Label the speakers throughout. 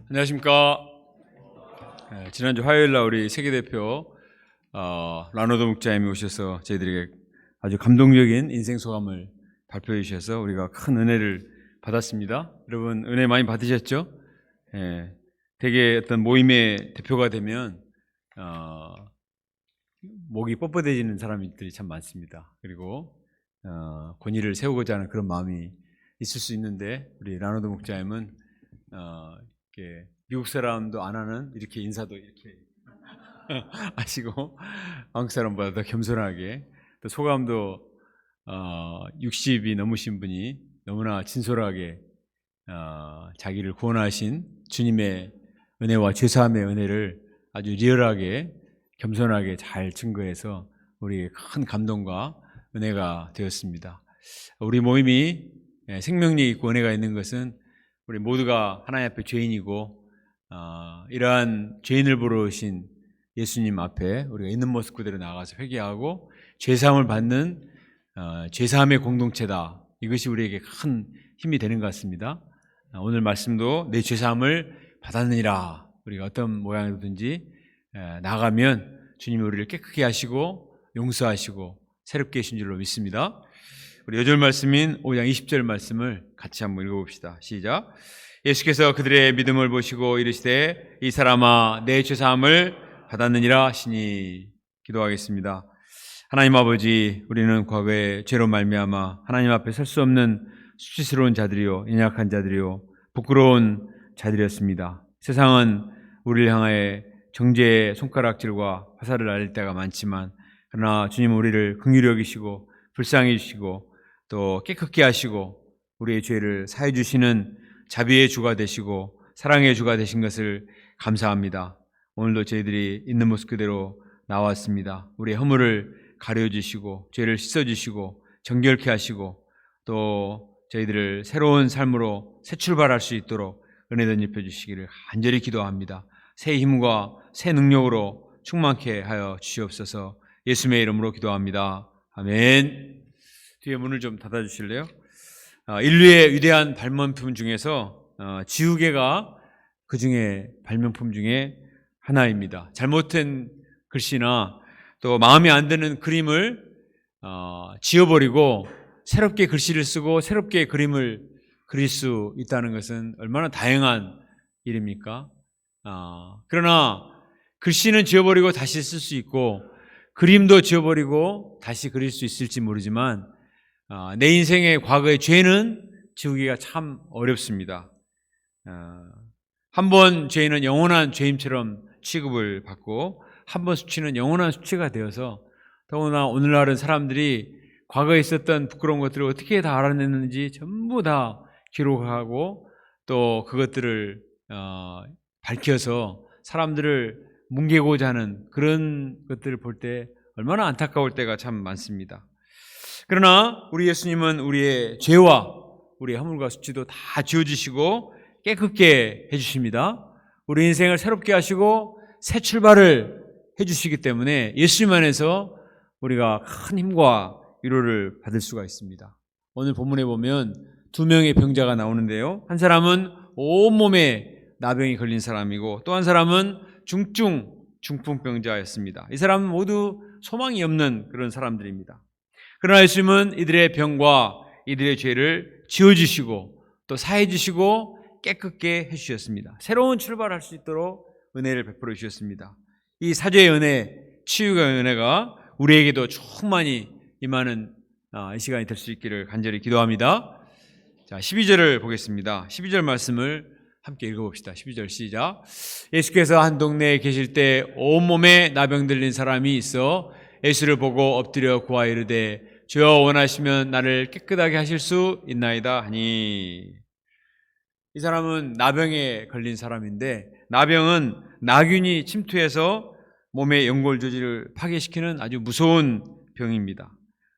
Speaker 1: 안녕하십니까. 지난주 화요일날 우리 세계대표 라노드 목자님이 오셔서 저희들에게 아주 감동적인 인생 소감을 발표해 주셔서 우리가 큰 은혜를 받았습니다. 여러분 은혜 많이 받으셨죠? 되게 어떤 모임의 대표가 되면 목이 뻣뻣해지는 사람들이 참 많습니다. 그리고 권위를 세우고자 하는 그런 마음이 있을 수 있는데 우리 라노드 목자님은 이렇게 미국 사람도 안 하는 이렇게 인사도 이렇게 하시고 한국 사람보다 더 겸손하게, 또 소감도 60이 넘으신 분이 너무나 진솔하게 자기를 구원하신 주님의 은혜와 죄사함의 은혜를 아주 리얼하게 겸손하게 잘 증거해서 우리에게 큰 감동과 은혜가 되었습니다. 우리 모임이 생명력 있고 은혜가 있는 것은 우리 모두가 하나님 앞에 죄인이고 이러한 죄인을 보러 오신 예수님 앞에 우리가 있는 모습 그대로 나가서 회개하고 죄사함을 받는 죄사함의 공동체다. 이것이 우리에게 큰 힘이 되는 것 같습니다. 오늘 말씀도 내 죄사함을 받았느니라. 우리가 어떤 모양이든지 나가면 주님이 우리를 깨끗게 하시고 용서하시고 새롭게 하신 줄로 믿습니다. 우리 여절 말씀인 5장 20절 말씀을 같이 한번 읽어봅시다. 시작. 예수께서 그들의 믿음을 보시고 이르시되 이 사람아 내 죄사함을 받았느니라 하시니. 기도하겠습니다. 하나님 아버지, 우리는 과거에 죄로 말미암아 하나님 앞에 설 수 없는 수치스러운 자들이요 연약한 자들이요 부끄러운 자들이었습니다. 세상은 우리를 향하여 정죄의 손가락질과 화살을 날릴 때가 많지만, 그러나 주님은 우리를 긍휼히 여기시고 불쌍히 해주시고 또 깨끗게 하시고 우리의 죄를 사해 주시는 자비의 주가 되시고 사랑의 주가 되신 것을 감사합니다. 오늘도 저희들이 있는 모습 그대로 나왔습니다. 우리의 허물을 가려주시고 죄를 씻어주시고 정결케 하시고 또 저희들을 새로운 삶으로 새 출발할 수 있도록 은혜 덧입혀 주시기를 간절히 기도합니다. 새 힘과 새 능력으로 충만케 하여 주시옵소서. 예수님의 이름으로 기도합니다. 아멘. 뒤에 문을 좀 닫아주실래요? 인류의 위대한 발명품 중에서 지우개가 그 중에 발명품 중에 하나입니다. 잘못된 글씨나 또 마음에 안 드는 그림을 지워버리고 새롭게 글씨를 쓰고 새롭게 그림을 그릴 수 있다는 것은 얼마나 다양한 일입니까? 그러나 글씨는 지워버리고 다시 쓸 수 있고 그림도 지워버리고 다시 그릴 수 있을지 모르지만 내 인생의 과거의 죄는 지우기가 참 어렵습니다. 한 번 죄인은 영원한 죄인처럼 취급을 받고 한 번 수치는 영원한 수치가 되어서, 더구나 오늘날은 사람들이 과거에 있었던 부끄러운 것들을 어떻게 다 알아냈는지 전부 다 기록하고 또 그것들을 밝혀서 사람들을 뭉개고자 하는 그런 것들을 볼 때 얼마나 안타까울 때가 참 많습니다. 그러나 우리 예수님은 우리의 죄와 우리의 허물과 수치도 다 지워주시고 깨끗게 해주십니다. 우리 인생을 새롭게 하시고 새 출발을 해주시기 때문에 예수님 안에서 우리가 큰 힘과 위로를 받을 수가 있습니다. 오늘 본문에 보면 두 명의 병자가 나오는데요, 한 사람은 온몸에 나병이 걸린 사람이고 또 한 사람은 중풍병자였습니다. 이 사람은 모두 소망이 없는 그런 사람들입니다. 그러나 예수님은 이들의 병과 이들의 죄를 지워주시고 또 사해주시고 깨끗게 해주셨습니다. 새로운 출발할 수 있도록 은혜를 베풀어 주셨습니다. 이 사죄의 은혜, 치유의 은혜가 우리에게도 충만히 임하는 이 시간이 될 수 있기를 간절히 기도합니다. 자, 12절을 보겠습니다. 12절 말씀을 함께 읽어봅시다. 12절 시작. 예수께서 한 동네에 계실 때 온몸에 나병 들린 사람이 있어 예수를 보고 엎드려 구하여 이르되 주여 원하시면 나를 깨끗하게 하실 수 있나이다 하니. 이 사람은 나병에 걸린 사람인데, 나병은 나균이 침투해서 몸의 연골조직을 파괴시키는 아주 무서운 병입니다.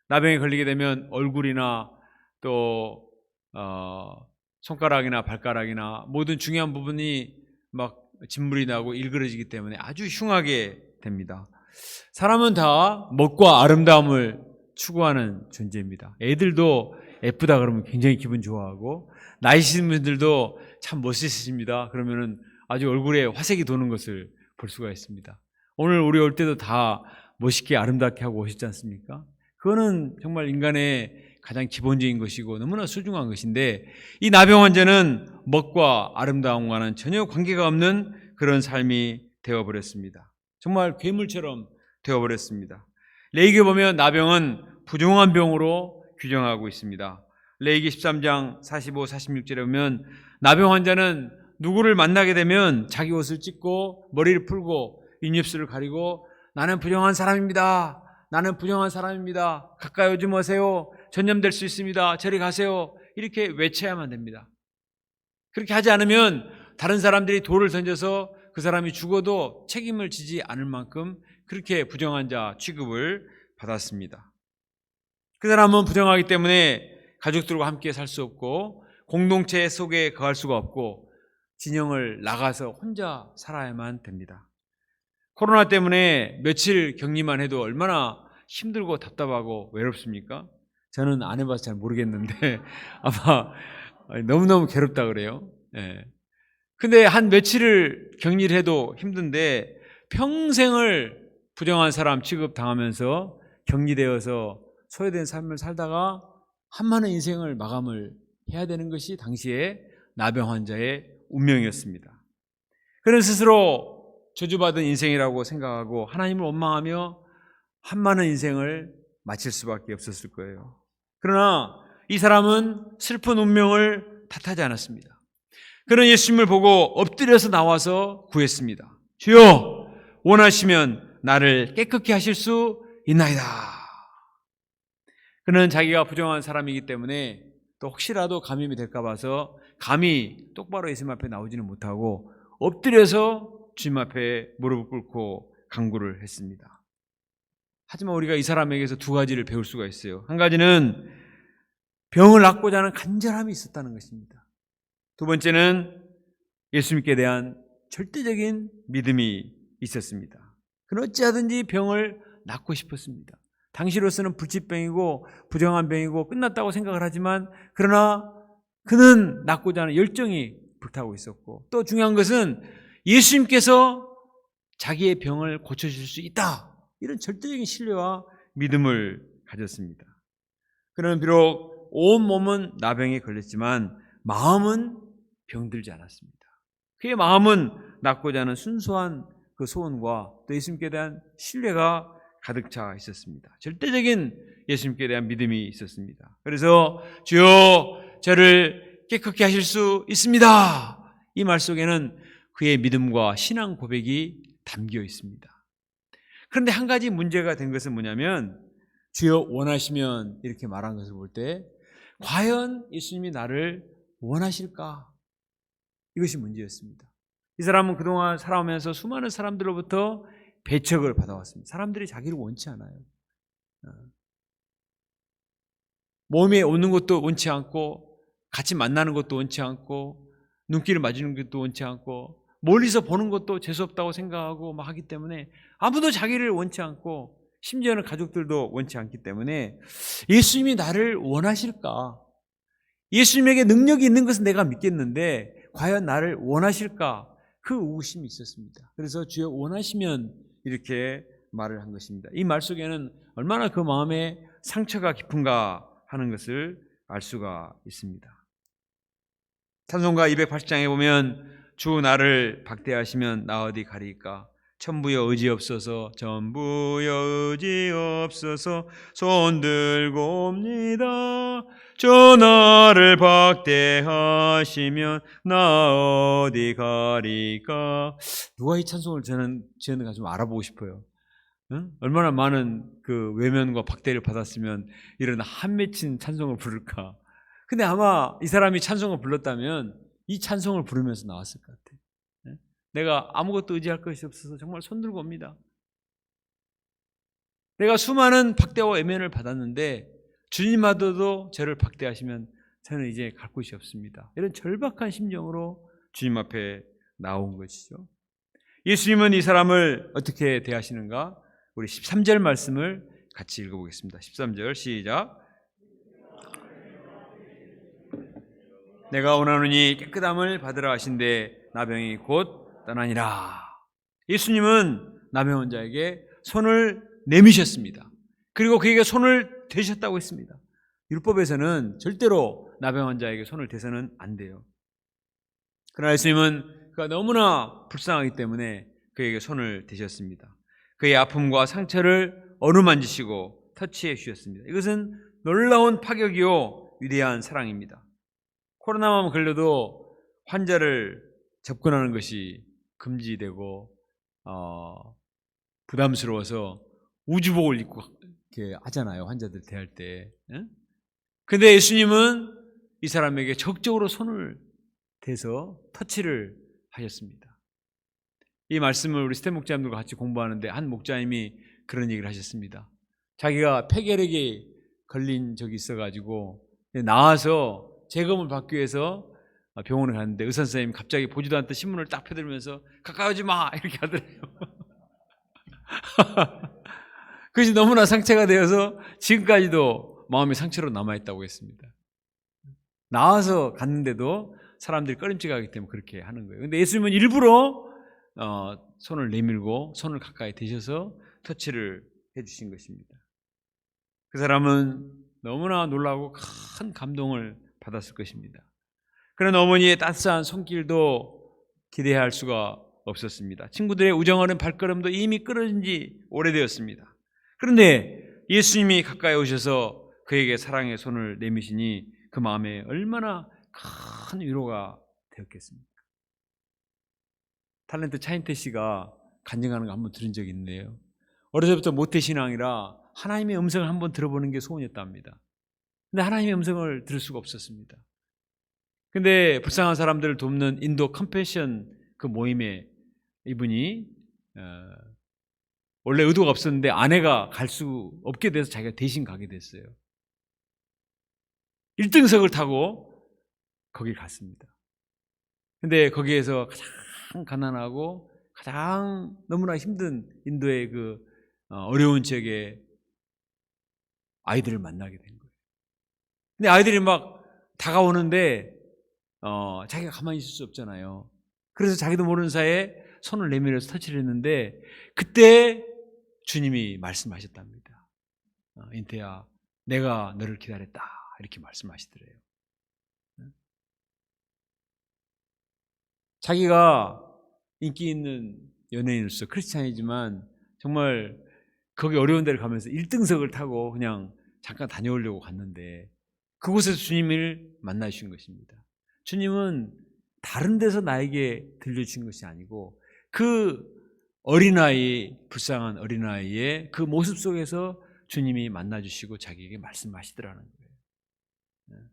Speaker 1: 나병에 걸리게 되면 얼굴이나 또 손가락이나 발가락이나 모든 중요한 부분이 막 진물이 나고 일그러지기 때문에 아주 흉하게 됩니다. 사람은 다 멋과 아름다움을 추구하는 존재입니다. 애들도 예쁘다 그러면 굉장히 기분 좋아하고, 나이 드신 분들도 참 멋있으십니다. 그러면은 아주 얼굴에 화색이 도는 것을 볼 수가 있습니다. 오늘 우리 올 때도 다 멋있게 아름답게 하고 오셨지 않습니까? 그거는 정말 인간의 가장 기본적인 것이고 너무나 소중한 것인데, 이 나병 환자는 멋과 아름다움과는 전혀 관계가 없는 그런 삶이 되어버렸습니다. 정말 괴물처럼 되어버렸습니다. 레위기에 보면 나병은 부정한 병으로 규정하고 있습니다. 레위기 13장 45, 46절에 보면 나병 환자는 누구를 만나게 되면 자기 옷을 찢고 머리를 풀고 윗입술을 가리고 나는 부정한 사람입니다. 나는 부정한 사람입니다. 가까이 오지 마세요. 전염될 수 있습니다. 저리 가세요. 이렇게 외쳐야만 됩니다. 그렇게 하지 않으면 다른 사람들이 돌을 던져서 그 사람이 죽어도 책임을 지지 않을 만큼 그렇게 부정한 자 취급을 받았습니다. 그 사람은 부정하기 때문에 가족들과 함께 살 수 없고 공동체 속에 거할 수가 없고 진영을 나가서 혼자 살아야만 됩니다. 코로나 때문에 며칠 격리만 해도 얼마나 힘들고 답답하고 외롭습니까? 저는 안 해봐서 잘 모르겠는데 아마 너무너무 괴롭다 그래요. 예. 근데 한 며칠을 격리를 해도 힘든데 평생을 부정한 사람 취급당하면서 격리되어서 소외된 삶을 살다가 한많은 인생을 마감을 해야 되는 것이 당시에 나병 환자의 운명이었습니다. 그는 스스로 저주받은 인생이라고 생각하고 하나님을 원망하며 한많은 인생을 마칠 수밖에 없었을 거예요. 그러나 이 사람은 슬픈 운명을 탓하지 않았습니다. 그는 예수님을 보고 엎드려서 나와서 구했습니다. 주여, 원하시면 나를 깨끗게 하실 수 있나이다. 그는 자기가 부정한 사람이기 때문에 또 혹시라도 감염이 될까 봐서 감히 똑바로 예수님 앞에 나오지는 못하고 엎드려서 주님 앞에 무릎을 꿇고 간구를 했습니다. 하지만 우리가 이 사람에게서 두 가지를 배울 수가 있어요. 한 가지는 병을 낫고자 하는 간절함이 있었다는 것입니다. 두 번째는 예수님께 대한 절대적인 믿음이 있었습니다. 그는 어찌하든지 병을 낫고 싶었습니다. 당시로서는 불치병이고 부정한 병이고 끝났다고 생각을 하지만 그러나 그는 낫고자 하는 열정이 불타고 있었고 또 중요한 것은 예수님께서 자기의 병을 고쳐줄 수 있다. 이런 절대적인 신뢰와 믿음을 가졌습니다. 그는 비록 온 몸은 나병에 걸렸지만 마음은 병들지 않았습니다. 그의 마음은 낫고자 하는 순수한 그 소원과 또 예수님께 대한 신뢰가 가득 차 있었습니다. 절대적인 예수님께 대한 믿음이 있었습니다. 그래서 주여 저를 깨끗게 하실 수 있습니다. 이 말 속에는 그의 믿음과 신앙 고백이 담겨 있습니다. 그런데 한 가지 문제가 된 것은 뭐냐면 주여 원하시면 이렇게 말한 것을 볼 때 과연 예수님이 나를 원하실까? 이것이 문제였습니다. 이 사람은 그동안 살아오면서 수많은 사람들로부터 배척을 받아왔습니다. 사람들이 자기를 원치 않아요. 몸에 오는 것도 원치 않고 같이 만나는 것도 원치 않고 눈길을 맞추는 것도 원치 않고 멀리서 보는 것도 재수없다고 생각하고 막 하기 때문에 아무도 자기를 원치 않고 심지어는 가족들도 원치 않기 때문에 예수님이 나를 원하실까? 예수님에게 능력이 있는 것은 내가 믿겠는데 과연 나를 원하실까? 그 의구심이 있었습니다. 그래서 주여 원하시면 이렇게 말을 한 것입니다. 이 말 속에는 얼마나 그 마음에 상처가 깊은가 하는 것을 알 수가 있습니다. 찬송가 280장에 보면 주 나를 박대하시면 나 어디 가리까? 천부여 의지없어서 전부여 의지없어서 손들고 옵니다. 저 나를 박대하시면 나 어디 가리까? 누가 이 찬송을 지었는가 좀 알아보고 싶어요. 응? 얼마나 많은 그 외면과 박대를 받았으면 이런 한맺힌 찬송을 부를까? 근데 아마 이 사람이 찬송을 불렀다면 이 찬송을 부르면서 나왔을 것 같아요. 내가 아무것도 의지할 것이 없어서 정말 손들고 옵니다. 내가 수많은 박대와 외면을 받았는데 주님마저도 저를 박대하시면 저는 이제 갈 곳이 없습니다. 이런 절박한 심정으로 주님 앞에 나온 것이죠. 예수님은 이 사람을 어떻게 대하시는가? 우리 13절 말씀을 같이 읽어보겠습니다. 13절 시작. 내가 원하노니 깨끗함을 받으라 하신대 나병이 곧 떠나니라. 예수님은 나병 환자에게 손을 내미셨습니다. 그리고 그에게 손을 대셨다고 했습니다. 율법에서는 절대로 나병 환자에게 손을 대서는 안 돼요. 그러나 예수님은 그가 너무나 불쌍하기 때문에 그에게 손을 대셨습니다. 그의 아픔과 상처를 어루만지시고 터치해 주셨습니다. 이것은 놀라운 파격이요 위대한 사랑입니다. 코로나만 걸려도 환자를 접근하는 것이 금지되고 부담스러워서 우주복을 입고 이렇게 하잖아요. 환자들 대할 때. 근데 예수님은 이 사람에게 적극적으로 손을 대서 터치를 하셨습니다. 이 말씀을 우리 스텝 목자님들과 같이 공부하는데 한 목자님이 그런 얘기를 하셨습니다. 자기가 폐결핵에 걸린 적이 있어가지고 나와서 재검을 받기 위해서 병원에 갔는데 의사 선생님이 갑자기 보지도 않던 신문을 딱 펴들면서 가까이 오지 마 이렇게 하더래요. 그것이 너무나 상처가 되어서 지금까지도 마음의 상처로 남아있다고 했습니다. 나와서 갔는데도 사람들이 꺼림칙하기 때문에 그렇게 하는 거예요. 근데 예수님은 일부러 손을 내밀고 손을 가까이 대셔서 터치를 해주신 것입니다. 그 사람은 너무나 놀라고 큰 감동을 받았을 것입니다. 그런 어머니의 따스한 손길도 기대할 수가 없었습니다. 친구들의 우정 어린 발걸음도 이미 끊어진 지 오래되었습니다. 그런데 예수님이 가까이 오셔서 그에게 사랑의 손을 내미시니 그 마음에 얼마나 큰 위로가 되었겠습니까? 탤런트 차인태 씨가 간증하는 거 한번 들은 적이 있는데요. 어렸을 때부터 모태신앙이라 하나님의 음성을 한번 들어보는 게 소원이었답니다. 근데 하나님의 음성을 들을 수가 없었습니다. 근데 불쌍한 사람들을 돕는 인도 컴패션 그 모임에 이분이 원래 의도가 없었는데 아내가 갈 수 없게 돼서 자기가 대신 가게 됐어요. 1등석을 타고 거기 갔습니다. 근데 거기에서 가장 가난하고 가장 너무나 힘든 인도의 그 어려운 지역의 아이들을 만나게 된 거예요. 근데 아이들이 막 다가오는데 자기가 가만히 있을 수 없잖아요. 그래서 자기도 모르는 사이에 손을 내밀어서 터치를 했는데 그때 주님이 말씀하셨답니다. 인태야, 내가 너를 기다렸다. 이렇게 말씀하시더래요. 자기가 인기 있는 연예인으로서 크리스찬이지만 정말 거기 어려운 데를 가면서 1등석을 타고 그냥 잠깐 다녀오려고 갔는데 그곳에서 주님을 만나신 것입니다. 주님은 다른 데서 나에게 들려주신 것이 아니고 그 어린아이, 불쌍한 어린아이의 그 모습 속에서 주님이 만나주시고 자기에게 말씀하시더라는 거예요.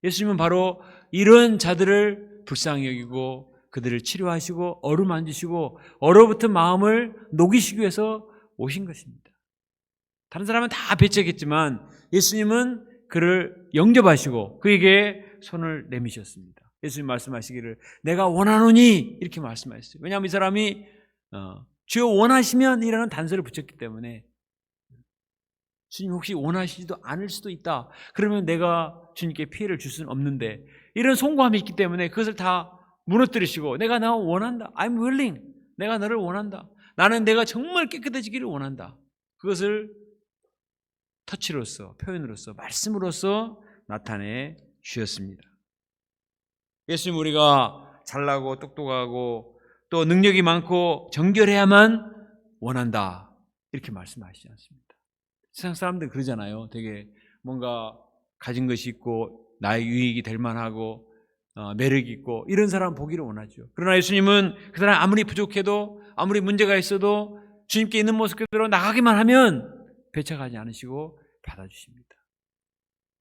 Speaker 1: 예수님은 바로 이런 자들을 불쌍히 여기고 그들을 치료하시고 어루만지시고 얼어붙은 마음을 녹이시기 위해서 오신 것입니다. 다른 사람은 다 배척했지만 예수님은 그를 영접하시고 그에게 손을 내미셨습니다. 예수님 말씀하시기를 내가 원하노니 이렇게 말씀하셨어요. 왜냐하면 이 사람이 주여 원하시면 이라는 단서를 붙였기 때문에 주님 혹시 원하시지도 않을 수도 있다. 그러면 내가 주님께 피해를 줄 수는 없는데 이런 송구함이 있기 때문에 그것을 다 무너뜨리시고 내가 나 원한다. I'm willing. 내가 너를 원한다. 나는 내가 정말 깨끗해지기를 원한다. 그것을 터치로서 표현으로서 말씀으로서 나타내 주셨습니다. 예수님 우리가 잘나고 똑똑하고 또 능력이 많고 정결해야만 원한다. 이렇게 말씀하시지 않습니다. 세상 사람들 그러잖아요. 되게 뭔가 가진 것이 있고 나의 유익이 될 만하고 매력이 있고 이런 사람 보기를 원하죠. 그러나 예수님은 그 사람 아무리 부족해도 아무리 문제가 있어도 주님께 있는 모습 그대로 나가기만 하면 배척하지 않으시고 받아주십니다.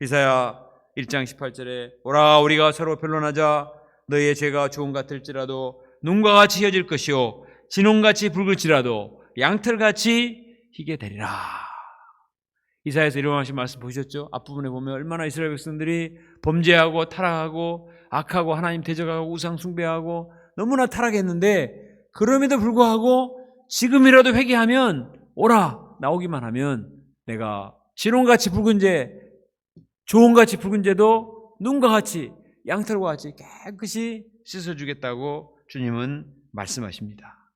Speaker 1: 이사야 1장 18절에 오라 우리가 서로 변론하자 너희의 죄가 주홍 같을지라도 눈과 같이 휘어질 것이요 진홍같이 붉을지라도 양털같이 희게 되리라. 이사야에서 이런 말씀 보셨죠? 앞부분에 보면 얼마나 이스라엘 백성들이 범죄하고 타락하고 악하고 하나님 대적하고 우상 숭배하고 너무나 타락했는데 그럼에도 불구하고 지금이라도 회개하면 오라 나오기만 하면 내가 진홍같이 붉은 죄, 조홍같이 붉은 죄도 눈과 같이 양털과 같이 깨끗이 씻어주겠다고 주님은 말씀하십니다.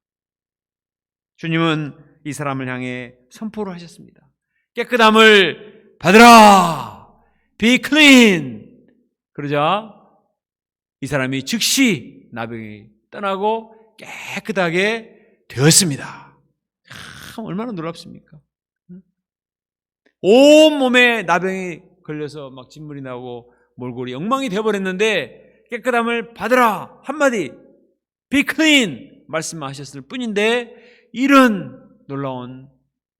Speaker 1: 주님은 이 사람을 향해 선포를 하셨습니다. 깨끗함을 받으라! Be clean! 그러자 이 사람이 즉시 나병이 떠나고 깨끗하게 되었습니다. 얼마나 놀랍습니까? 온몸에 나병이 걸려서 막 진물이 나고 몰골이 엉망이 되어버렸는데 깨끗함을 받으라 한마디 Be clean 말씀하셨을 뿐인데 이런 놀라운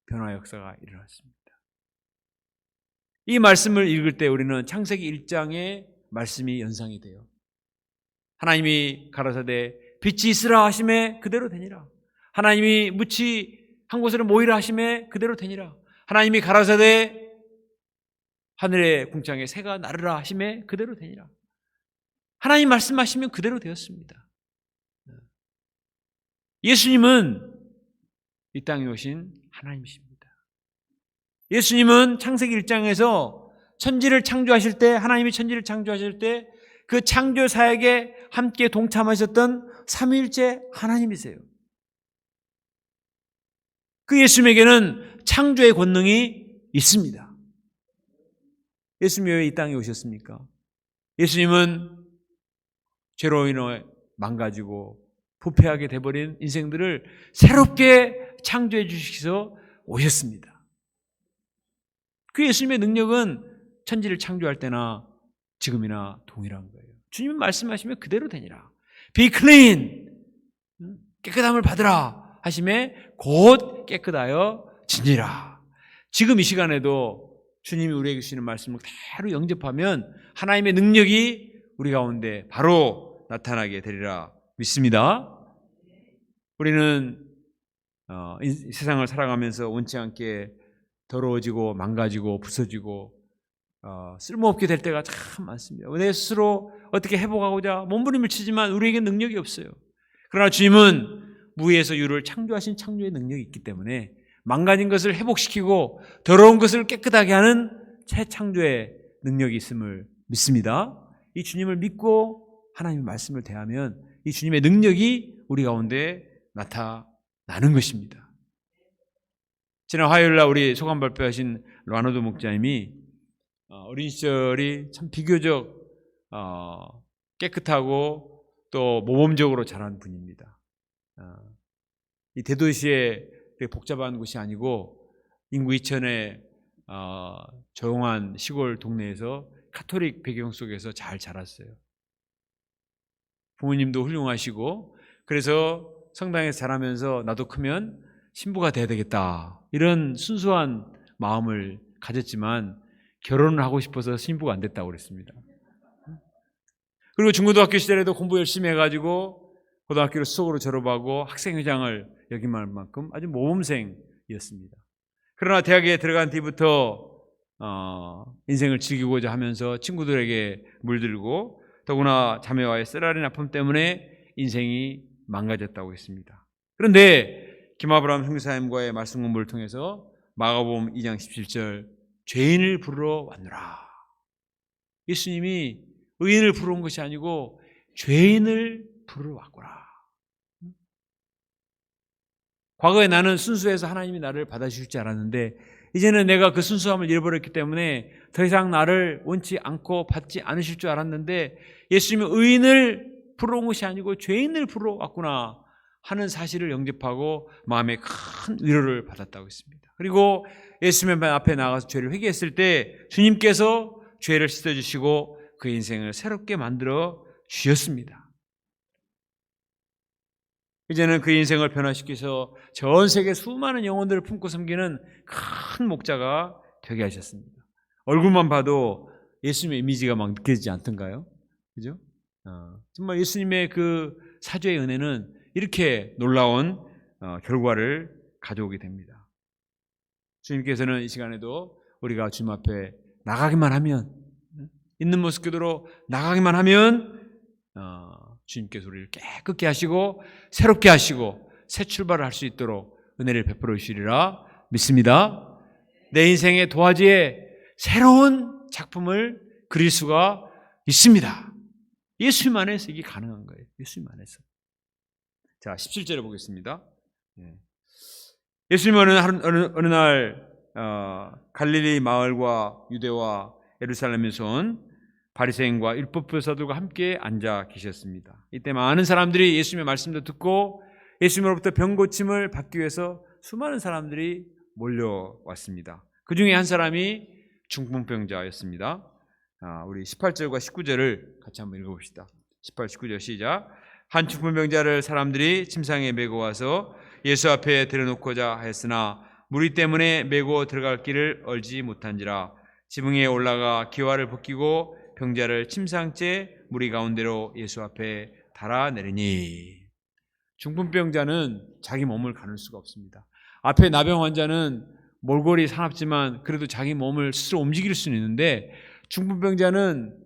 Speaker 1: 변화 역사가 일어났습니다. 이 말씀을 읽을 때 우리는 창세기 1장의 말씀이 연상이 돼요. 하나님이 가라사대 빛이 있으라 하심에 그대로 되니라. 하나님이 무치 한 곳으로 모이라 하심에 그대로 되니라. 하나님이 가라사대 하늘의 궁창에 새가 나르라 하심에 그대로 되니라. 하나님 말씀하시면 그대로 되었습니다. 예수님은 이 땅에 오신 하나님이십니다. 예수님은 창세기 1장에서 천지를 창조하실 때, 하나님이 천지를 창조하실 때 그 창조 사역에 함께 동참하셨던 삼위일체 하나님이세요. 그 예수님에게는 창조의 권능이 있습니다. 예수님이 왜 이 땅에 오셨습니까? 예수님은 죄로 인해 망가지고 부패하게 돼버린 인생들을 새롭게 창조해 주시기위해서 오셨습니다. 그 예수님의 능력은 천지를 창조할 때나 지금이나 동일한 거예요. 주님은 말씀하시면 그대로 되니라. Be clean, 깨끗함을 받으라 하심에 곧 깨끗하여 지니라. 지금 이 시간에도 주님이 우리에게 주시는 말씀을 그대로 영접하면 하나님의 능력이 우리 가운데 바로 나타나게 되리라 믿습니다. 우리는 세상을 살아가면서 원치 않게 더러워지고 망가지고 부서지고 쓸모없게 될 때가 참 많습니다. 내 스스로 어떻게 회복하고자 몸부림을 치지만 우리에게 능력이 없어요. 그러나 주님은 무에서 유를 창조하신 창조의 능력이 있기 때문에 망가진 것을 회복시키고 더러운 것을 깨끗하게 하는 새 창조의 능력이 있음을 믿습니다. 이 주님을 믿고 하나님의 말씀을 대하면 이 주님의 능력이 우리 가운데 나타나는 것입니다. 지난 화요일날 우리 소감 발표하신 라노드 목자님이 어린 시절이 참 비교적 깨끗하고 또 모범적으로 자란 분입니다. 이 대도시의 복잡한 곳이 아니고 인구 2천의 조용한 시골 동네에서 카톨릭 배경 속에서 잘 자랐어요. 부모님도 훌륭하시고 그래서 성당에서 자라면서 나도 크면 신부가 돼야 되겠다 이런 순수한 마음을 가졌지만 결혼을 하고 싶어서 신부가 안 됐다고 그랬습니다. 그리고 중고등학교 시절에도 공부 열심히 해가지고 고등학교를 수석으로 졸업하고 학생회장을 역임할 만큼 아주 모범생이었습니다. 그러나 대학에 들어간 뒤부터 인생을 즐기고자 하면서 친구들에게 물들고 더구나 자매와의 쓰라린 아픔 때문에 인생이 망가졌다고 했습니다. 그런데 김아브라함 선교사님과의 말씀 공부를 통해서 마가복음 2장 17절 죄인을 부르러 왔노라. 예수님이 의인을 부르러 온 것이 아니고 죄인을 부르러 왔구나. 과거에 나는 순수해서 하나님이 나를 받아주실 줄 알았는데 이제는 내가 그 순수함을 잃어버렸기 때문에 더 이상 나를 원치 않고 받지 않으실 줄 알았는데 예수님이 의인을 부르러 온 것이 아니고 죄인을 부르러 왔구나 하는 사실을 영접하고 마음에 큰 위로를 받았다고 했습니다. 그리고 예수님 앞에 나가서 죄를 회개했을 때 주님께서 죄를 씻어주시고 그 인생을 새롭게 만들어 주셨습니다. 이제는 그 인생을 변화시켜서 전 세계 수많은 영혼들을 품고 섬기는 큰 목자가 되게 하셨습니다. 얼굴만 봐도 예수님의 이미지가 막 느껴지지 않던가요? 그죠? 정말 예수님의 그 사죄의 은혜는 이렇게 놀라운 결과를 가져오게 됩니다. 주님께서는 이 시간에도 우리가 주님 앞에 나가기만 하면 있는 모습 그대로 나가기만 하면 주님께서 우리를 깨끗게 하시고 새롭게 하시고 새 출발을 할 수 있도록 은혜를 베풀어 주시리라 믿습니다. 내 인생의 도화지에 새로운 작품을 그릴 수가 있습니다. 예수님 안에서 이게 가능한 거예요. 예수님 안에서. 자, 17절에 보겠습니다. 예수님은 어느 날 갈릴리 마을과 유대와 예루살렘에서 온 바리새인과 율법교사들과 함께 앉아 계셨습니다. 이때 많은 사람들이 예수님의 말씀도 듣고 예수님으로부터 병 고침을 받기 위해서 수많은 사람들이 몰려왔습니다. 그 중에 한 사람이 중풍병자였습니다. 우리 18절과 19절을 같이 한번 읽어봅시다. 18, 19절 시작. 한 중풍병자를 사람들이 침상에 메고 와서 예수 앞에 들여놓고자 하였으나 무리 때문에 메고 들어갈 길을 얼지 못한지라 지붕에 올라가 기와를 벗기고 병자를 침상째 무리 가운데로 예수 앞에 달아내리니. 중풍병자는 자기 몸을 가눌 수가 없습니다. 앞에 나병 환자는 몰골이 사납지만 그래도 자기 몸을 스스로 움직일 수는 있는데 중풍병자는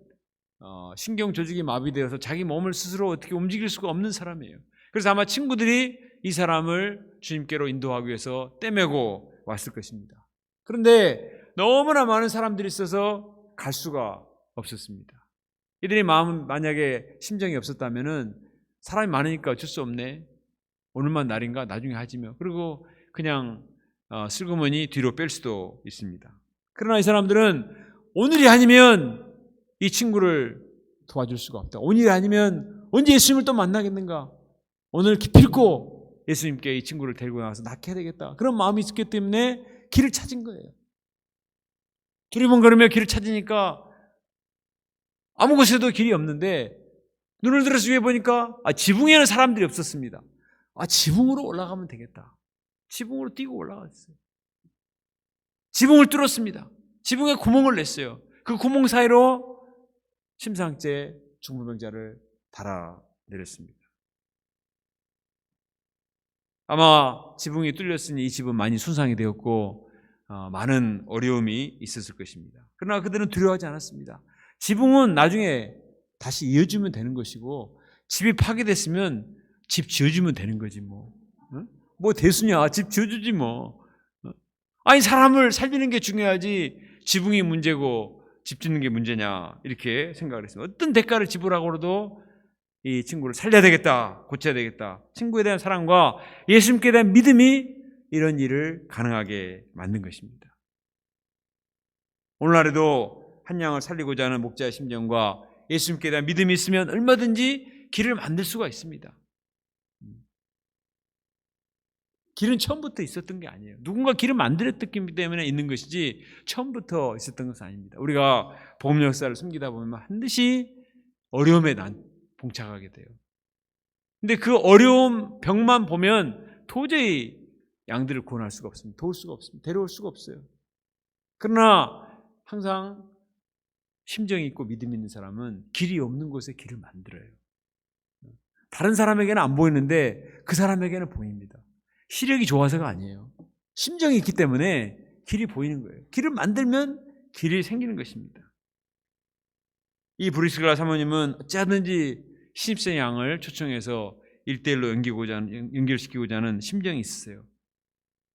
Speaker 1: 신경 조직이 마비되어서 자기 몸을 스스로 어떻게 움직일 수가 없는 사람이에요. 그래서 아마 친구들이 이 사람을 주님께로 인도하기 위해서 떼매고 왔을 것입니다. 그런데 너무나 많은 사람들이 있어서 갈 수가 없었습니다. 이들이 마음 만약에 심정이 없었다면은 사람이 많으니까 어쩔 수 없네. 오늘만 날인가 나중에 하지며 그리고 그냥 슬그머니 뒤로 뺄 수도 있습니다. 그러나 이 사람들은 오늘이 아니면 이 친구를 도와줄 수가 없다. 오늘이 아니면 언제 예수님을 또 만나겠는가? 오늘 기필코 예수님께 이 친구를 데리고 나와서 낫게 되겠다. 그런 마음이 있었기 때문에 길을 찾은 거예요. 두리번거리며 길을 찾으니까 아무 곳에도 길이 없는데 눈을 들어서 위에 보니까 지붕에는 사람들이 없었습니다. 지붕으로 올라가면 되겠다. 지붕으로 뛰고 올라갔어요. 지붕을 뚫었습니다. 지붕에 구멍을 냈어요. 그 구멍 사이로 침상째 중풍병자를 달아내렸습니다. 아마 지붕이 뚫렸으니 이 집은 많이 손상이 되었고 많은 어려움이 있었을 것입니다. 그러나 그들은 두려워하지 않았습니다. 지붕은 나중에 다시 이어주면 되는 것이고 집이 파괴됐으면 집 지어주면 되는 거지 뭐. 뭐 대수냐, 집 지어주지 뭐. 아니 사람을 살리는 게 중요하지 지붕이 문제고 집 짓는 게 문제냐 이렇게 생각을 했습니다. 어떤 대가를 지불하고라도 이 친구를 살려야 되겠다, 고쳐야 되겠다. 친구에 대한 사랑과 예수님께 대한 믿음이 이런 일을 가능하게 만든 것입니다. 오늘날에도 한 양을 살리고자 하는 목자의 심정과 예수님께 대한 믿음이 있으면 얼마든지 길을 만들 수가 있습니다. 길은 처음부터 있었던 게 아니에요. 누군가 길을 만들었기 때문에 있는 것이지 처음부터 있었던 것은 아닙니다. 우리가 복음 역사를 숨기다 보면 반드시 어려움에 봉착하게 돼요. 근데 그 어려움 병만 보면 도저히 양들을 구원할 수가 없습니다. 도울 수가 없습니다. 데려올 수가 없어요. 그러나 항상 심정이 있고 믿음 있는 사람은 길이 없는 곳에 길을 만들어요. 다른 사람에게는 안 보이는데 그 사람에게는 보입니다. 시력이 좋아서가 아니에요. 심정이 있기 때문에 길이 보이는 거예요. 길을 만들면 길이 생기는 것입니다. 이 브리스길라 사모님은 어찌하든지 신입생 양을 초청해서 1대1로 연결시키고자 하는 심정이 있었어요.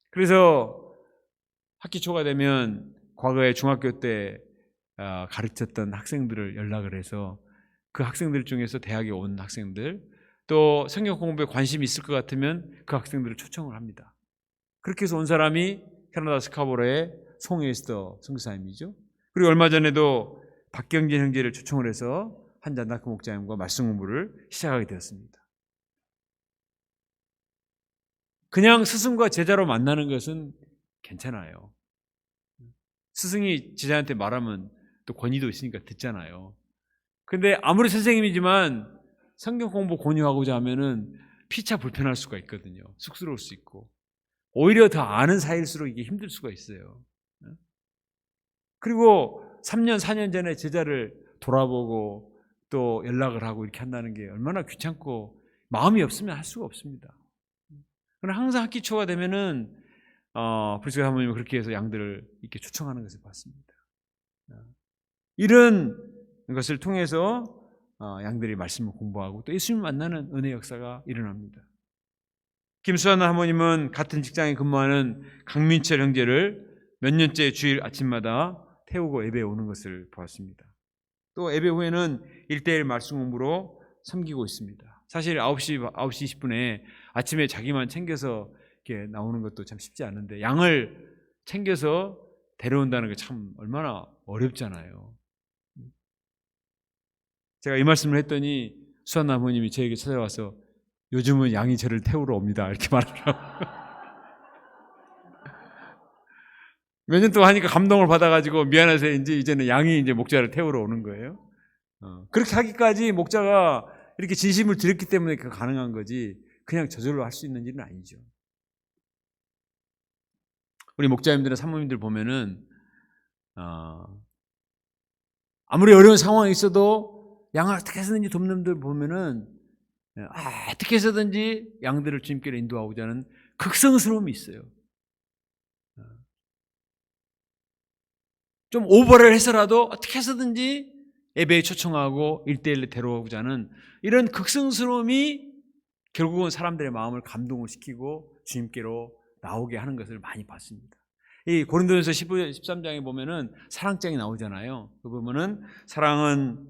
Speaker 1: 그래서 학기 초가 되면 과거에 중학교 때 가르쳤던 학생들을 연락을 해서 그 학생들 중에서 대학에 온 학생들 또 성경 공부에 관심이 있을 것 같으면 그 학생들을 초청을 합니다. 그렇게 해서 온 사람이 캐나다 스카보로의 송에스더 선교사님이죠. 그리고 얼마 전에도 박경진 형제를 초청을 해서 한 잔다크 목자님과 말씀 공부를 시작하게 되었습니다. 그냥 스승과 제자로 만나는 것은 괜찮아요. 스승이 제자한테 말하면 또 권위도 있으니까 듣잖아요. 근데 아무리 선생님이지만 성경 공부 권유하고자 하면은 피차 불편할 수가 있거든요. 쑥스러울 수 있고. 오히려 더 아는 사이일수록 이게 힘들 수가 있어요. 그리고 3년, 4년 전에 제자를 돌아보고 또 연락을 하고 이렇게 한다는 게 얼마나 귀찮고 마음이 없으면 할 수가 없습니다. 그러나 항상 학기 초가 되면은 브리스길라 사모님은 그렇게 해서 양들을 이렇게 초청하는 것을 봤습니다. 이런 것을 통해서 양들이 말씀을 공부하고 또 예수님을 만나는 은혜 역사가 일어납니다. 김수환 사모님은 같은 직장에 근무하는 강민철 형제를 몇 년째 주일 아침마다 태우고 예배에 오는 것을 보았습니다. 또 예배 후에는 1대1 말씀 공부로 섬기고 있습니다. 사실 9시 20분에 아침에 자기만 챙겨서 이렇게 나오는 것도 참 쉽지 않은데 양을 챙겨서 데려온다는 게 참 얼마나 어렵잖아요. 제가 이 말씀을 했더니 수환 아버님이 저에게 찾아와서 요즘은 양이 저를 태우러 옵니다 이렇게 말하더라고요. 몇 년 동안 하니까 감동을 받아가지고 미안해서인지 이제는 양이 이제 목자를 태우러 오는 거예요. 그렇게 하기까지 목자가 이렇게 진심을 드렸기 때문에 가능한 거지 그냥 저절로 할 수 있는 일은 아니죠. 우리 목자님들은 사모님들 보면은 아무리 어려운 상황이 있어도 양을 어떻게 해서든지 돕는 분들 보면은 어떻게 해서든지 양들을 주님께로 인도하고자 하는 극성스러움이 있어요. 좀 오버를 해서라도 어떻게 해서든지 예배에 초청하고 1대1로 데려오고자 하는 이런 극성스러움이 결국은 사람들의 마음을 감동을 시키고 주님께로 나오게 하는 것을 많이 봤습니다. 이 고린도전서 13장에 보면은 사랑장이 나오잖아요. 그 보면은 사랑은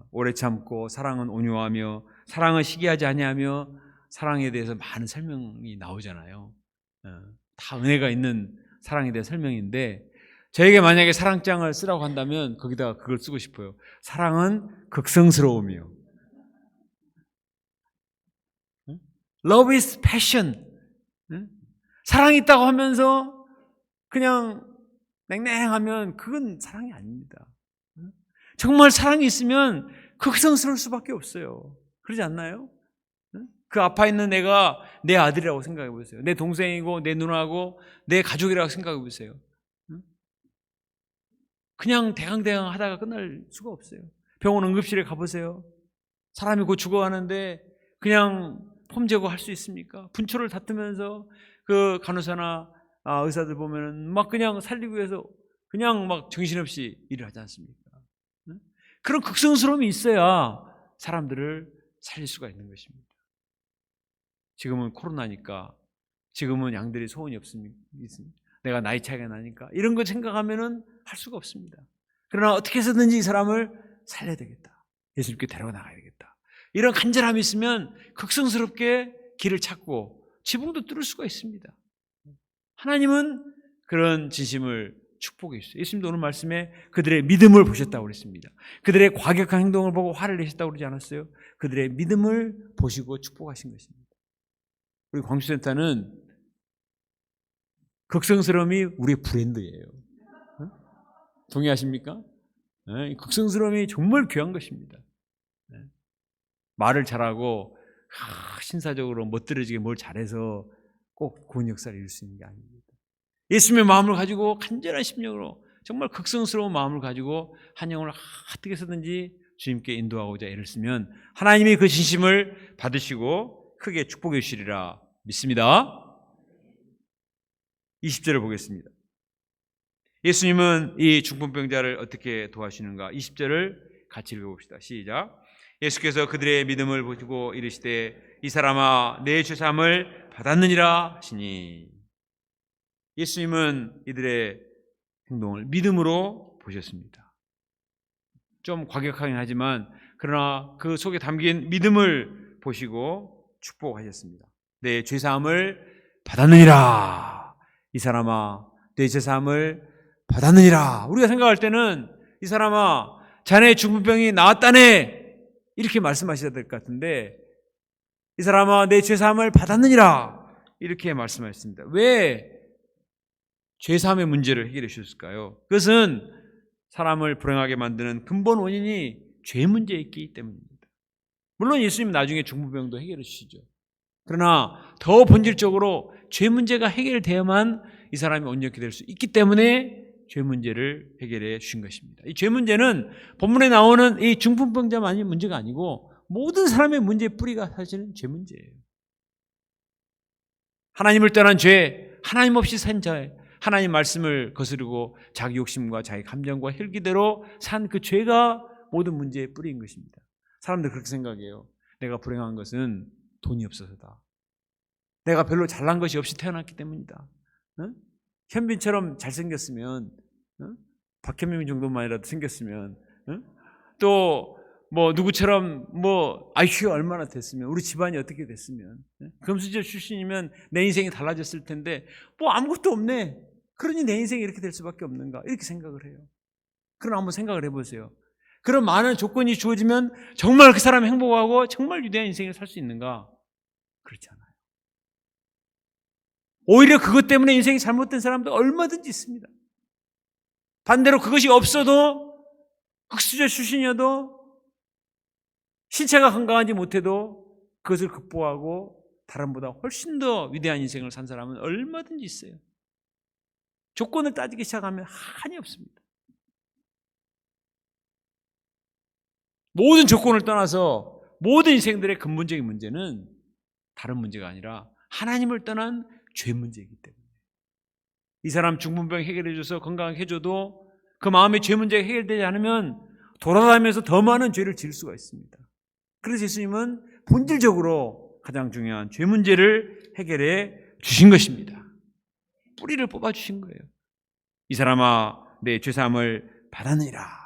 Speaker 1: 오래 참고, 사랑은 온유하며, 사랑은 시기하지 아니하며, 사랑에 대해서 많은 설명이 나오잖아요. 다 은혜가 있는 사랑에 대한 설명인데 저에게 만약에 사랑장을 쓰라고 한다면 거기다가 그걸 쓰고 싶어요. 사랑은 극성스러우며. Love is passion. 사랑이 있다고 하면서 그냥 냉랭하면 그건 사랑이 아닙니다. 정말 사랑이 있으면 극성스러울 수밖에 없어요. 그러지 않나요? 그 앞에 있는 애가 내 아들이라고 생각해 보세요. 내 동생이고 내 누나고 내 가족이라고 생각해 보세요. 그냥 대강대강 하다가 끝날 수가 없어요. 병원 응급실에 가보세요. 사람이 곧 죽어가는데 그냥 폼 제거할 수 있습니까? 분초를 다투면서 그 간호사나 의사들 보면은 막 그냥 살리기 위해서 그냥 막 정신없이 일을 하지 않습니까? 그런 극성스러움이 있어야 사람들을 살릴 수가 있는 것입니다. 지금은 코로나니까, 지금은 양들이 소원이 없습니다. 내가 나이 차이가 나니까 이런 거 생각하면은 할 수가 없습니다. 그러나 어떻게 해서든지 이 사람을 살려야 되겠다. 예수님께 데려가 나가야 되겠다. 이런 간절함이 있으면 극성스럽게 길을 찾고 지붕도 뚫을 수가 있습니다. 하나님은 그런 진심을 축복해 주세요. 예수님도 오늘 말씀에 그들의 믿음을 보셨다고 그랬습니다. 그들의 과격한 행동을 보고 화를 내셨다고 그러지 않았어요? 그들의 믿음을 보시고 축복하신 것입니다. 우리 광주센터는 극성스러움이 우리의 브랜드예요. 동의하십니까? 극성스러움이 정말 귀한 것입니다. 말을 잘하고 신사적으로 멋들어지게 뭘 잘해서 꼭 구원 역사를 이룰 수 있는 게 아닙니다. 예수님의 마음을 가지고 간절한 심령으로 정말 극성스러운 마음을 가지고 한 영혼을 어떻게 해서든지 주님께 인도하고자 애를 쓰면 하나님이 그 진심을 받으시고 크게 축복해 주시리라 믿습니다. 20절을 보겠습니다. 예수님은 이 중풍병자를 어떻게 도와주시는가? 20절을 같이 읽어봅시다. 시작. 예수께서 그들의 믿음을 보시고 이르시되 이 사람아 내 죄사함을 받았느니라 하시니, 예수님은 이들의 행동을 믿음으로 보셨습니다. 좀 과격하긴 하지만 그러나 그 속에 담긴 믿음을 보시고 축복하셨습니다. 내 죄사함을 받았느니라. 이 사람아 내 죄사함을 받았느니라. 우리가 생각할 때는 이 사람아 자네의 중풍병이 나았다네 이렇게 말씀하셔야 될 것 같은데, 이 사람아 내 죄사함을 받았느니라 이렇게 말씀하셨습니다. 왜 죄사함의 문제를 해결해 주셨을까요? 그것은 사람을 불행하게 만드는 근본 원인이 죄 문제에 있기 때문입니다. 물론 예수님은 나중에 중풍병도 해결해 주시죠. 그러나 더 본질적으로 죄 문제가 해결되어야만 이 사람이 온전히 될 수 있기 때문에 죄 문제를 해결해 주신 것입니다. 이 죄 문제는 본문에 나오는 이 중풍병자만이 문제가 아니고 모든 사람의 문제의 뿌리가 사실은 죄 문제예요. 하나님을 떠난 죄, 하나님 없이 산 자, 하나님 말씀을 거스르고 자기 욕심과 자기 감정과 혈기대로 산 그 죄가 모든 문제의 뿌리인 것입니다. 사람들 그렇게 생각해요. 내가 불행한 것은 돈이 없어서다. 내가 별로 잘난 것이 없이 태어났기 때문이다. 현빈처럼 잘생겼으면, 박현민 정도만이라도 생겼으면 또 뭐 누구처럼 뭐 IQ가 얼마나 됐으면, 우리 집안이 어떻게 됐으면, 금수저 출신이면 내 인생이 달라졌을 텐데 뭐 아무것도 없네, 그러니 내 인생이 이렇게 될 수밖에 없는가, 이렇게 생각을 해요. 그럼 한번 생각을 해보세요. 그런 많은 조건이 주어지면 정말 그 사람이 행복하고 정말 위대한 인생을 살 수 있는가? 그렇지 않아요. 오히려 그것 때문에 인생이 잘못된 사람도 얼마든지 있습니다. 반대로 그것이 없어도, 흑수저 출신이어도, 신체가 건강하지 못해도 그것을 극복하고 다른보다 훨씬 더 위대한 인생을 산 사람은 얼마든지 있어요. 조건을 따지기 시작하면 한이 없습니다. 모든 조건을 떠나서 모든 인생들의 근본적인 문제는 다른 문제가 아니라 하나님을 떠난 죄 문제이기 때문에, 이 사람 중풍병 해결해줘서 건강하게 해줘도 그 마음의 죄 문제가 해결되지 않으면 돌아다니면서 더 많은 죄를 지을 수가 있습니다. 그래서 예수님은 본질적으로 가장 중요한 죄 문제를 해결해 주신 것입니다. 뿌리를 뽑아 주신 거예요. 이 사람아, 내 죄사함을 받았느니라.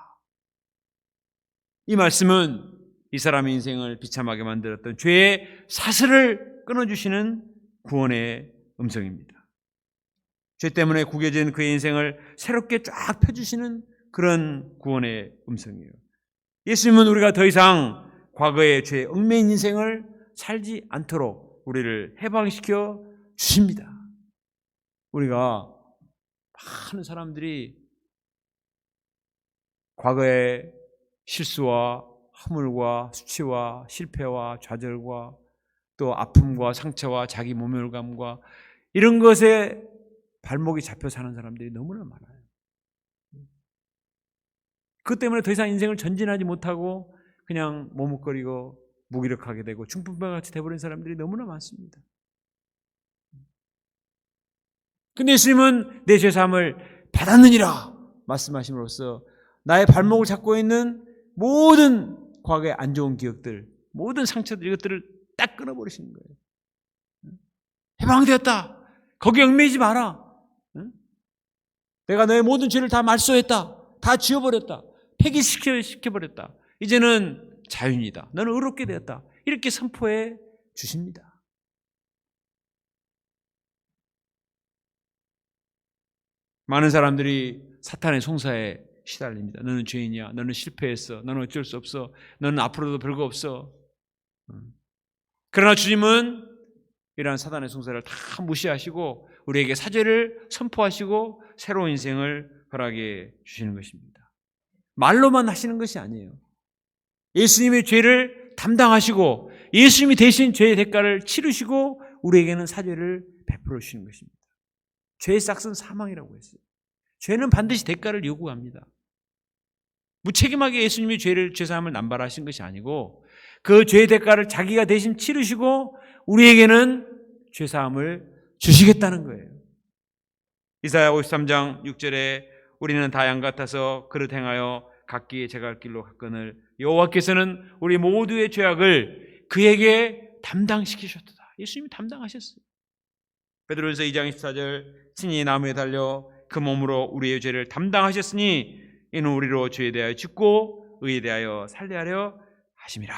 Speaker 1: 이 말씀은 이 사람의 인생을 비참하게 만들었던 죄의 사슬을 끊어주시는 구원의 음성입니다. 죄 때문에 구겨진 그의 인생을 새롭게 쫙 펴주시는 그런 구원의 음성이에요. 예수님은 우리가 더 이상 과거의 죄에 얽매인 인생을 살지 않도록 우리를 해방시켜 주십니다. 우리가 많은 사람들이 과거의 실수와 허물과 수치와 실패와 좌절과 또 아픔과 상처와 자기 모멸감과 이런 것에 발목이 잡혀 사는 사람들이 너무나 많아요. 그것 때문에 더 이상 인생을 전진하지 못하고 그냥 머뭇거리고 무기력하게 되고 중풍병같이 돼버린 사람들이 너무나 많습니다. 근데 예수님은 내 죄사함을 받았느니라 말씀하심으로써 나의 발목을 잡고 있는 모든 과거의 안 좋은 기억들, 모든 상처들, 이것들을 딱 끊어버리시는 거예요. 해방되었다. 거기에 얽매이지 마라. 내가 너의 모든 죄를 다 말소했다. 다 지워버렸다. 폐기시켜버렸다. 이제는 자유이다. 너는 의롭게 되었다. 이렇게 선포해 주십니다. 많은 사람들이 사탄의 송사에 시달립니다. 너는 죄인이야. 너는 실패했어. 너는 어쩔 수 없어. 너는 앞으로도 별거 없어. 그러나 주님은 이러한 사탄의 송사를 다 무시하시고 우리에게 사죄를 선포하시고 새로운 인생을 허락해 주시는 것입니다. 말로만 하시는 것이 아니에요. 예수님의 죄를 담당하시고 예수님이 대신 죄의 대가를 치르시고 우리에게는 사죄를 베풀어 주시는 것입니다. 죄의 싹은 사망이라고 했어요. 죄는 반드시 대가를 요구합니다. 무책임하게 예수님이 죄사함을 남발하신 것이 아니고 그 죄의 대가를 자기가 대신 치르시고 우리에게는 죄사함을 주시겠다는 거예요. 이사야 53장 6절에 우리는 다 양 같아서 그릇 행하여 각기 제갈 길로 갔거늘 여호와께서는 우리 모두의 죄악을 그에게 담당시키셨도다. 예수님이 담당하셨어요. 베드로전서 2장 24절 친히 나무에 달려 그 몸으로 우리의 죄를 담당하셨으니 이는 우리로 죄에 대하여 죽고 의에 대하여 살려하려 하심이라.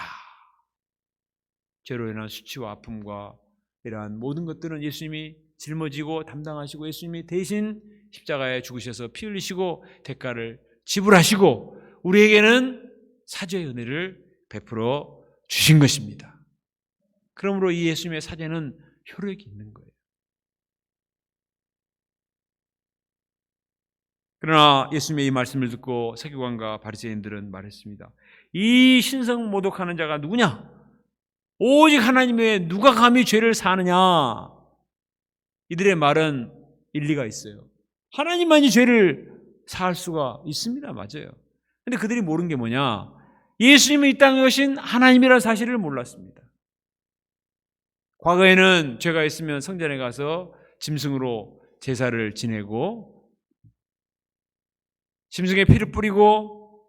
Speaker 1: 죄로 인한 수치와 아픔과 이러한 모든 것들은 예수님이 짊어지고 담당하시고 예수님이 대신 십자가에 죽으셔서 피 흘리시고 대가를 지불하시고 우리에게는 사죄의 은혜를 베풀어 주신 것입니다. 그러므로 이 예수님의 사죄는 효력이 있는 거예요. 그러나 예수님의 이 말씀을 듣고 서기관과 바리새인들은 말했습니다. 이 신성 모독하는 자가 누구냐? 오직 하나님 외에 누가 감히 죄를 사느냐? 이들의 말은 일리가 있어요. 하나님만이 죄를 사할 수가 있습니다. 맞아요. 근데 그들이 모르는 게 뭐냐? 예수님이 이 땅에 오신 하나님이라는 사실을 몰랐습니다. 과거에는 죄가 있으면 성전에 가서 짐승으로 제사를 지내고 짐승의 피를 뿌리고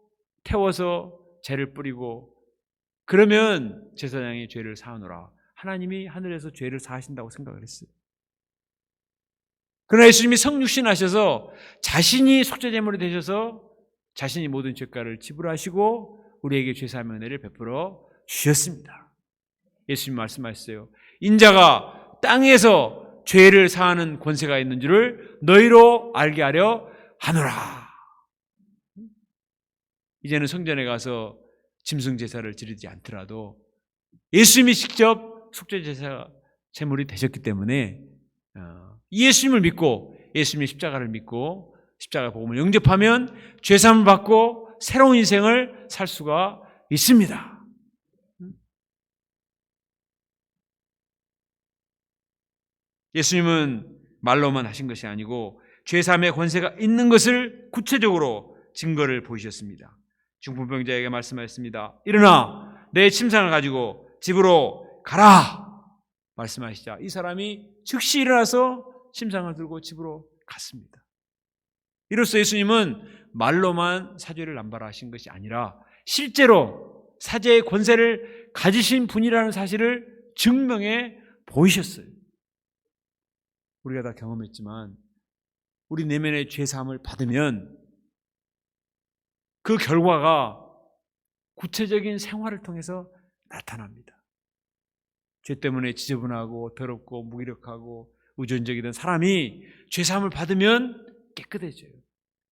Speaker 1: 태워서 죄를 뿌리고 그러면 제사장이 죄를 사하노라. 하나님이 하늘에서 죄를 사하신다고 생각을 했어요. 그러나 예수님이 성육신하셔서 자신이 속죄제물이 되셔서 자신이 모든 죄가를 지불하시고 우리에게 죄사함의 은혜를 베풀어 주셨습니다. 예수님 말씀하셨어요. 인자가 땅에서 죄를 사하는 권세가 있는 줄을 너희로 알게 하려 하노라. 이제는 성전에 가서 짐승 제사를 지르지 않더라도 예수님이 직접 속죄 제사 제물이 되셨기 때문에 예수님을 믿고 예수님의 십자가를 믿고 십자가 복음을 영접하면 죄사함을 받고 새로운 인생을 살 수가 있습니다. 예수님은 말로만 하신 것이 아니고 죄사함의 권세가 있는 것을 구체적으로 증거를 보이셨습니다. 중풍병자에게 말씀하셨습니다. 일어나 내 침상을 가지고 집으로 가라 말씀하시자 이 사람이 즉시 일어나서 침상을 들고 집으로 갔습니다. 이로써 예수님은 말로만 사죄를 남발하신 것이 아니라 실제로 사죄의 권세를 가지신 분이라는 사실을 증명해 보이셨어요. 우리가 다 경험했지만 우리 내면의 죄사함을 받으면 그 결과가 구체적인 생활을 통해서 나타납니다. 죄 때문에 지저분하고 더럽고 무기력하고 의존적이던 사람이 죄사함을 받으면 깨끗해져요.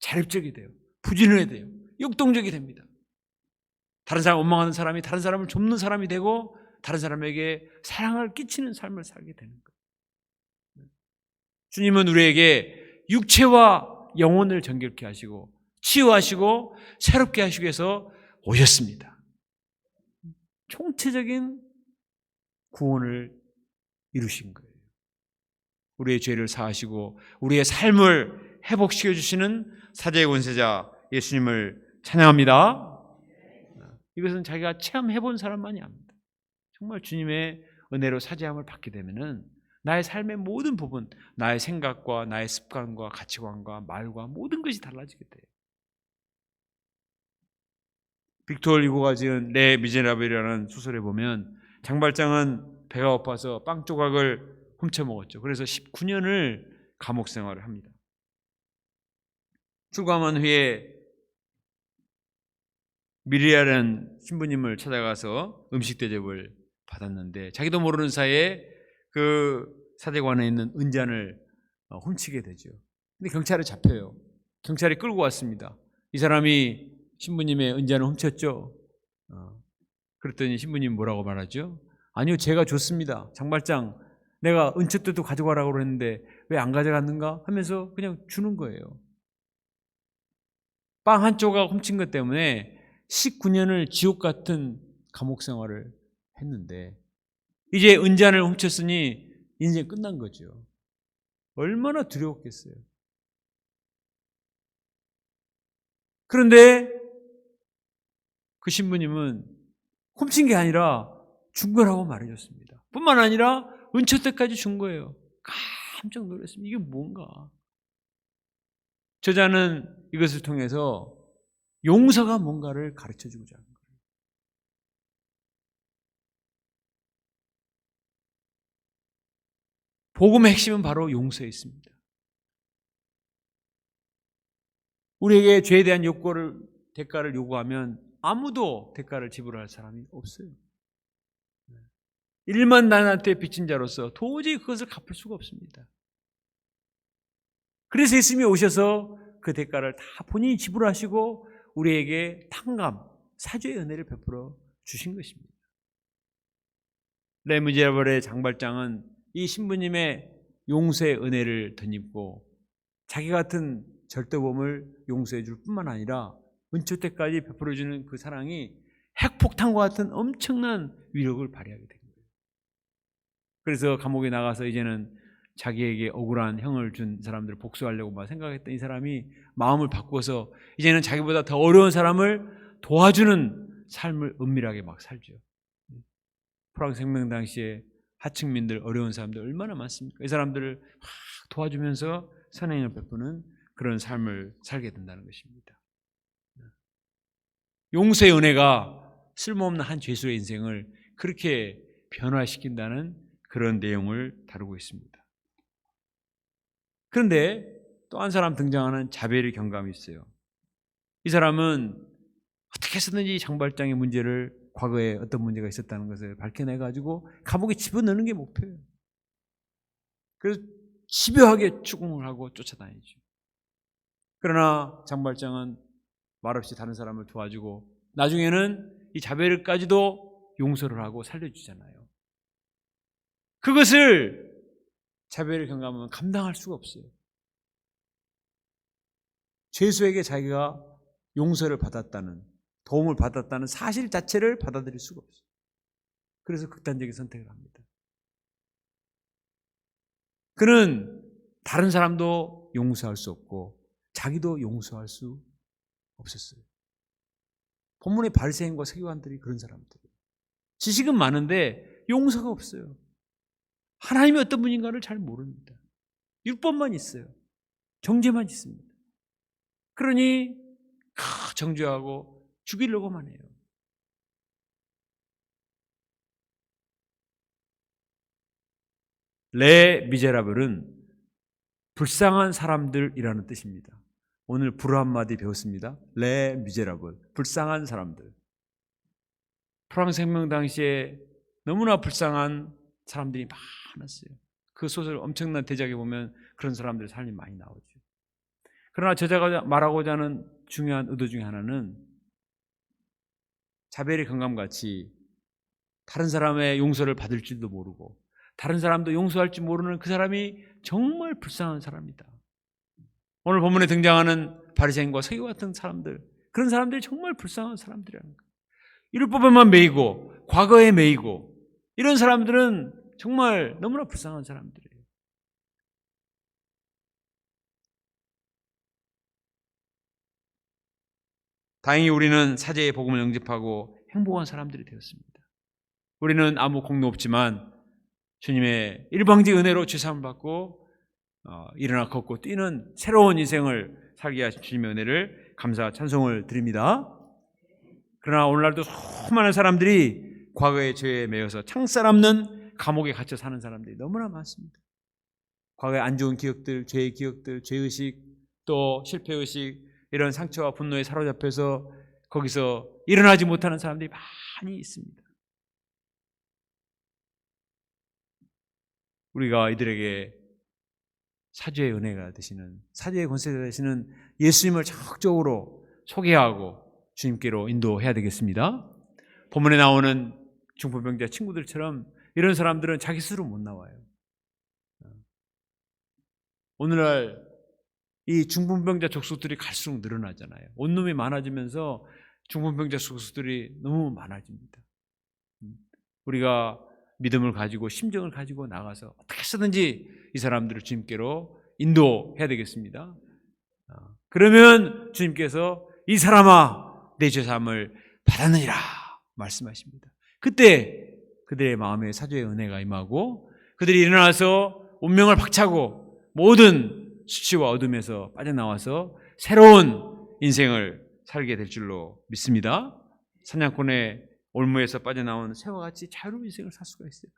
Speaker 1: 자립적이 돼요. 부지런해 돼요. 역동적이 됩니다. 다른 사람 원망하는 사람이 다른 사람을 좁는 사람이 되고 다른 사람에게 사랑을 끼치는 삶을 살게 되는 거예요. 주님은 우리에게 육체와 영혼을 정결케 하시고 치유하시고 새롭게 하시기 위해서 오셨습니다. 총체적인 구원을 이루신 거예요. 우리의 죄를 사하시고 우리의 삶을 회복시켜 주시는 사죄의 권세자 예수님을 찬양합니다. 이것은 자기가 체험해 본 사람만이 압니다. 정말 주님의 은혜로 사죄함을 받게 되면은 나의 삶의 모든 부분, 나의 생각과 나의 습관과 가치관과 말과 모든 것이 달라지게 돼요. 빅토르 유고가 지은 레 미제라블이라는 소설에 보면 장발장은 배가 고파서 빵 조각을 훔쳐 먹었죠. 그래서 19년을 감옥 생활을 합니다. 출감한 후에 미리아라는 신부님을 찾아가서 음식 대접을 받았는데 자기도 모르는 사이에 그 사제관에 있는 은잔을 훔치게 되죠. 근데 경찰에 잡혀요. 경찰이 끌고 왔습니다. 이 사람이 신부님의 은잔을 훔쳤죠. 그랬더니 신부님 뭐라고 말하죠? 아니요, 제가 줬습니다. 장발장, 내가 은첩도 가져가라고 했는데 왜 안 가져갔는가 하면서 그냥 주는 거예요. 빵 한 조각 훔친 것 때문에 19년을 지옥 같은 감옥 생활을 했는데 이제 은잔을 훔쳤으니 인생 끝난 거죠. 얼마나 두려웠겠어요. 그런데 그 신부님은 훔친 게 아니라 준 거라고 말해줬습니다. 뿐만 아니라 은처때까지 준 거예요. 깜짝 놀랐습니다. 이게 뭔가. 저자는 이것을 통해서 용서가 뭔가를 가르쳐주고자 하는 거예요. 복음의 핵심은 바로 용서에 있습니다. 우리에게 죄에 대한 대가를 요구하면 아무도 대가를 지불할 사람이 없어요. 일만 나한테 빚진 자로서 도저히 그것을 갚을 수가 없습니다. 그래서 예수님이 오셔서 그 대가를 다 본인이 지불하시고 우리에게 탕감, 사죄의 은혜를 베풀어 주신 것입니다. 레 미제라블의 장발장은 이 신부님의 용서의 은혜를 덧입고 자기 같은 절도범을 용서해 줄 뿐만 아니라 은초때까지 베풀어주는 그 사랑이 핵폭탄과 같은 엄청난 위력을 발휘하게 된 거예요. 그래서 감옥에 나가서 이제는 자기에게 억울한 형을 준 사람들을 복수하려고 막 생각했던 이 사람이 마음을 바꿔서 이제는 자기보다 더 어려운 사람을 도와주는 삶을 은밀하게 막 살죠. 프랑스 혁명 당시에 하층민들, 어려운 사람들 얼마나 많습니까? 이 사람들을 도와주면서 선행을 베푸는 그런 삶을 살게 된다는 것입니다. 용서의 은혜가 쓸모없는 한 죄수의 인생을 그렇게 변화시킨다는 그런 내용을 다루고 있습니다. 그런데 또 한 사람 등장하는 자벨의 경감이 있어요. 이 사람은 어떻게 해서든지 장발장의 문제를, 과거에 어떤 문제가 있었다는 것을 밝혀내가지고 감옥에 집어넣는 게 목표예요. 그래서 집요하게 추궁을 하고 쫓아다니죠. 그러나 장발장은 말없이 다른 사람을 도와주고 나중에는 이 자베르까지도 용서를 하고 살려주잖아요. 그것을 자베르 경감은 감당할 수가 없어요. 죄수에게 자기가 용서를 받았다는, 도움을 받았다는 사실 자체를 받아들일 수가 없어요. 그래서 극단적인 선택을 합니다. 그는 다른 사람도 용서할 수 없고 자기도 용서할 수 없었어요. 본문의 바리새인과 서기관들이 그런 사람들이에요. 지식은 많은데 용서가 없어요. 하나님이 어떤 분인가를 잘 모릅니다. 율법만 있어요. 정죄만 있습니다. 그러니 정죄하고 죽이려고만 해요. 레 미제라블은 불쌍한 사람들이라는 뜻입니다. 오늘 불어 한마디 배웠습니다. 레 미제라블, 불쌍한 사람들. 프랑스 혁명 당시에 너무나 불쌍한 사람들이 많았어요. 그 소설 엄청난 대작에 보면 그런 사람들의 삶이 많이 나오죠. 그러나 저자가 말하고자 하는 중요한 의도 중에 하나는 자베르 경감같이 다른 사람의 용서를 받을 줄도 모르고 다른 사람도 용서할 줄 모르는 그 사람이 정말 불쌍한 사람이다. 오늘 본문에 등장하는 바리새인과 서기관 같은 사람들, 그런 사람들이 정말 불쌍한 사람들이라는 거예요. 율법에만 매이고 과거에 매이고 이런 사람들은 정말 너무나 불쌍한 사람들이에요. 다행히 우리는 사제의 복음을 영접하고 행복한 사람들이 되었습니다. 우리는 아무 공로 없지만 주님의 일방적 은혜로 죄사함을 받고 일어나 걷고 뛰는 새로운 인생을 살게 하신 주님의 은혜를 감사 찬송을 드립니다. 그러나 오늘날도 수많은 사람들이 과거의 죄에 매여서 창살 없는 감옥에 갇혀 사는 사람들이 너무나 많습니다. 과거의 안 좋은 기억들, 죄의 기억들, 죄의식, 또 실패의식, 이런 상처와 분노에 사로잡혀서 거기서 일어나지 못하는 사람들이 많이 있습니다. 우리가 이들에게 사죄의 은혜가 되시는, 사죄의 권세가 되시는 예수님을 적극적으로 소개하고 주님께로 인도해야 되겠습니다. 본문에 나오는 중풍병자 친구들처럼 이런 사람들은 자기 스스로 못 나와요. 오늘날 이 중풍병자 족속들이 갈수록 늘어나잖아요. 온몸이 많아지면서 중풍병자 족속들이 너무 많아집니다. 우리가 믿음을 가지고 심정을 가지고 나가서 어떻게 해서든지 이 사람들을 주님께로 인도해야 되겠습니다. 그러면 주님께서 이 사람아 내 죄사함을 받았느니라 말씀하십니다. 그때 그들의 마음에 사죄의 은혜가 임하고 그들이 일어나서 운명을 박차고 모든 수치와 어둠에서 빠져나와서 새로운 인생을 살게 될 줄로 믿습니다. 사냥꾼의 올무에서 빠져나온 새와 같이 자유로운 인생을 살 수가 있어요.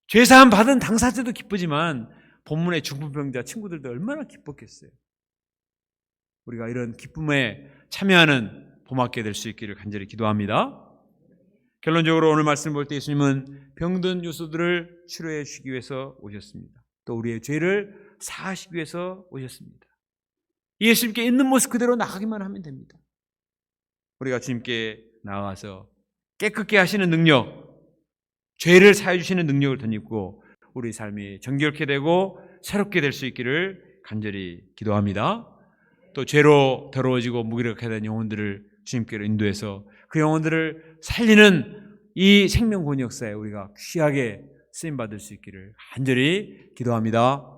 Speaker 1: 죄사함 받은 당사자도 기쁘지만 본문의 중풍병자 친구들도 얼마나 기뻤겠어요. 우리가 이런 기쁨에 참여하는 봄맞게 될 수 있기를 간절히 기도합니다. 결론적으로 오늘 말씀을 볼 때 예수님은 병든 요소들을 치료해 주시기 위해서 오셨습니다. 또 우리의 죄를 사하시기 위해서 오셨습니다. 예수님께 있는 모습 그대로 나가기만 하면 됩니다. 우리가 주님께 나아가서 깨끗게 하시는 능력, 죄를 사해 주시는 능력을 덧입고 우리 삶이 정결케 되고 새롭게 될 수 있기를 간절히 기도합니다. 또 죄로 더러워지고 무기력하게 된 영혼들을 주님께로 인도해서 그 영혼들을 살리는 이 생명권 역사에 우리가 귀하게 쓰임받을 수 있기를 간절히 기도합니다.